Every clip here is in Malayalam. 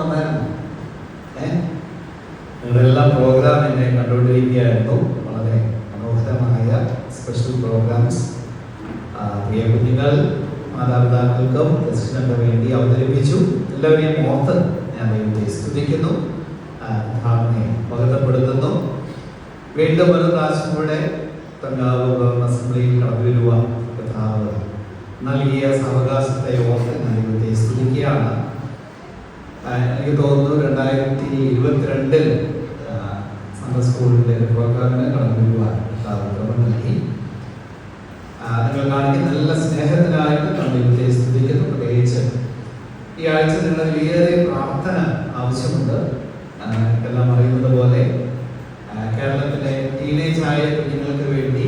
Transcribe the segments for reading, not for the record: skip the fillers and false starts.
വന്നായിരുന്നു. നിങ്ങളെല്ലാം പ്രോഗ്രാം എന്നെ കണ്ടുകൊണ്ടിരിക്കുകയായിരുന്നു. വളരെ മനോഹരമായ സ്പെഷ്യൽ പ്രോഗ്രാംസ് പ്രിയ കുഞ്ഞുങ്ങൾ മാതാപിതാക്കൾക്കും പ്രസിഡന്റ് വേണ്ടി അവതരിപ്പിച്ചു. എല്ലാവരെയും ഓർത്ത് ഞാൻ ദൈവത്തെ സ്തുതിക്കുന്നു, ഭാവനെ പകർത്തപ്പെടുത്തുന്നു. വീണ്ടും ഒരു പ്രാവശ്യം കൂടെ തങ്കാവ് അസംബ്ലിയിൽ കടന്നു വരുക കഥാവ് നൽകിയ സാവകാശത്തെ ഓർത്ത് ഞാൻ ദൈവത്തെ സ്തുതിക്കുകയാണ്. എനിക്ക് തോന്നുന്നു 2022 സൺഡേ സ്കൂളിൻ്റെ പ്രോഗ്രാമിന് കടന്നു വരുവാൻ ക്രമം നൽകി. നിങ്ങൾ കാണിക്കുന്ന നല്ല സ്നേഹത്തിനായിട്ട് നമ്മൾ ദൈവത്തെ സ്തുതിക്കുന്നു. പ്രത്യേകിച്ച് ഈ ആഴ്ച നിങ്ങളിൽ ഏറെ പ്രാർത്ഥന ആവശ്യമുണ്ട്. എല്ലാം അറിയുന്നത് പോലെ കേരളത്തിലെ ടീനേജ് ആയ കുഞ്ഞുങ്ങൾക്ക് വേണ്ടി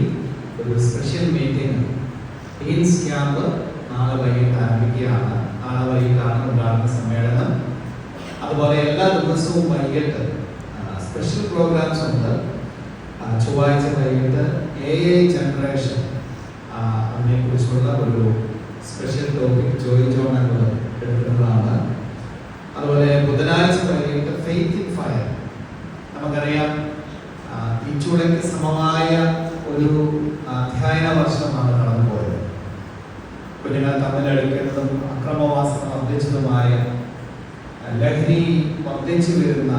ഒരു സ്പെഷ്യൽ മീറ്റിംഗ് ടീൻസ് ക്യാമ്പ് നാളെ വൈകിട്ട് ആരംഭിക്കുകയാണ്. നാളെ വൈകിട്ടാണ് ഉണ്ടാകുന്ന സമ്മേളനം. അതുപോലെ എല്ലാ ദിവസവും വൈകിട്ട് സ്പെഷ്യൽ പ്രോഗ്രാംസ് ഉണ്ട്. ചൊവ്വാഴ്ച വൈകിട്ട് AI ജനറേഷൻ അതിനെക്കുറിച്ചുള്ള ഒരു സ്പെഷ്യൽ ടോപ്പിക് ജോയി ജോൺ എന്നത് എടുക്കുന്നതാണ്. അതുപോലെ ബുധനാഴ്ച വൈകിട്ട് ഫെയ്ത്ത് ഇൻ ഫയർ. നമുക്കറിയാം ഈ ചൂടയ്ക്ക് സമമായ ഒരു അധ്യയന വർഷമാണ് കടന്നുപോയത്. കുഞ്ഞുങ്ങൾ തമ്മിലടിക്കുന്നതും അക്രമവാസന വർദ്ധിച്ചതുമായ ലഹരി വർദ്ധിച്ചു വരുന്ന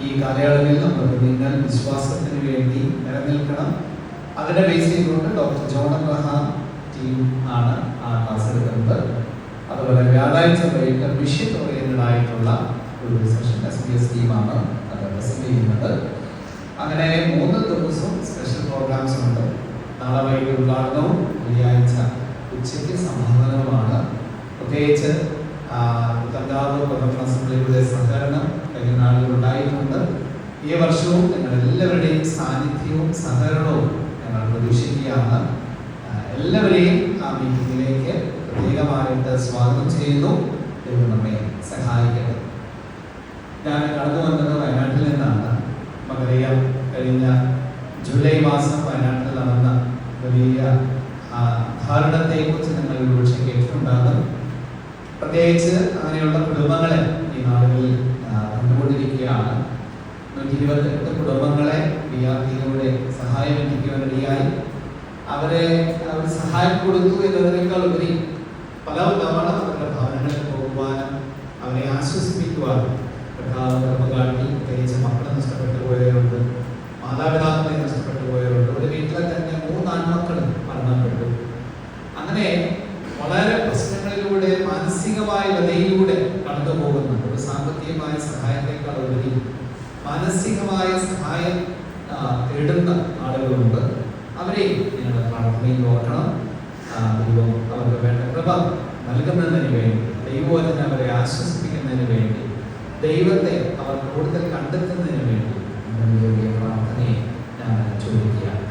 ഈ കാലയളവിൽ നമ്മൾ കുഞ്ഞുങ്ങൾ വിശ്വാസത്തിന് വേണ്ടി നിലനിൽക്കണം. അതിനെ ബേസ് ചെയ്തുകൊണ്ട് ഡോക്ടർ ജോൺ അബ്രഹാം ടീം ആണ് ആ ക്ലാസ് എടുക്കുന്നത്. അതുപോലെ വ്യാഴാഴ്ച വൈകിട്ട് മിഷൻ ഓറിയന്റഡ് ആയിട്ടുള്ള ഒരു സെഷൻ SBS ടീമാണ് അത് പ്രസന്റ് ചെയ്യുന്നത്. അങ്ങനെ 3 ദിവസവും സ്പെഷ്യൽ പ്രോഗ്രാംസ് ഉണ്ട്. നാളെ വൈകിട്ട് ഉദ്ഘാടനവും വെള്ളിയാഴ്ച ഉച്ചയ്ക്ക് സമാപനവുമാണ്. പ്രത്യേകിച്ച് തങ്കാവ് പ്രഥമ അസംബ്ലിയുടെ സഹകരണം കഴിഞ്ഞ നാളുകൾ ഉണ്ടായിട്ടുണ്ട്. ഈ വർഷവും നിങ്ങളെല്ലാവരുടെയും സാന്നിധ്യവും സഹകരണവും ഞങ്ങൾ പ്രതീക്ഷിക്കുകയാണ്. എല്ലാവരെയും ആ മീറ്റിംഗിലേക്ക് പ്രത്യേകമായിട്ട് സ്വാഗതം ചെയ്യുന്നു. ദൈവം നമ്മെ സഹായിക്കട്ടെ. ഞാൻ കടന്നു വന്നത് വയനാട്ടിൽ നിന്നാണ്. നമുക്കറിയാം, കഴിഞ്ഞ ജൂലൈ മാസം വയനാട്ടിൽ നടന്ന വലിയ ധാരണത്തെക്കുറിച്ച് നിങ്ങൾ ഒരുപക്ഷെ കേട്ടിട്ടുണ്ടാകും. പ്രത്യേകിച്ച് അങ്ങനെയുള്ള കുടുംബങ്ങളെ ഈ നാടുകളിൽ കണ്ടുകൊണ്ടിരിക്കുകയാണ്. 128 കുടുംബങ്ങളെ BRTയിലൂടെ സഹായം എത്തിക്കുവാനിടയായി. അവരെ സഹായം കൊടുത്തു എന്നതിനേക്കാൾ ഉപരി പല തവണ അവരുടെ ഭവനങ്ങളിൽ പോകുവാനും അവരെ ആശ്വസിപ്പിക്കുവാനും കാട്ടി. പ്രത്യേകിച്ച് മക്കളെ നഷ്ടപ്പെട്ടു പോയവരുണ്ട്, മാതാപിതാക്കളെ നഷ്ടപ്പെട്ടു പോയവരുണ്ട്. ഒരു വീട്ടിലെ തന്നെ 3 ആൺമക്കളും മരണപ്പെട്ടു. അങ്ങനെ വളരെ പ്രശ്നങ്ങളിലൂടെ മാനസികമായ വ്യതയിലൂടെ കടന്നു പോകുന്ന ഒരു സാമ്പത്തികമായ സഹായത്തെക്കാൾ ഉപരി മാനസികമായ സഹായം തേടുന്ന ആളുകളുണ്ട്. അവരെ നിങ്ങളുടെ പ്രാർത്ഥനയിൽ ഓർക്കണം. ദൈവം അവർക്ക് വേണ്ട കൃപ നൽകുന്നതിന് വേണ്ടി, ദൈവവചനം അവരെ ആശ്വസിപ്പിക്കുന്നതിന് വേണ്ടി, ദൈവത്തെ അവർ കൂടുതൽ കണ്ടെത്തുന്നതിന് വേണ്ടി പ്രാർത്ഥനയെ ഞാൻ ചോദിക്കുകയാണ്.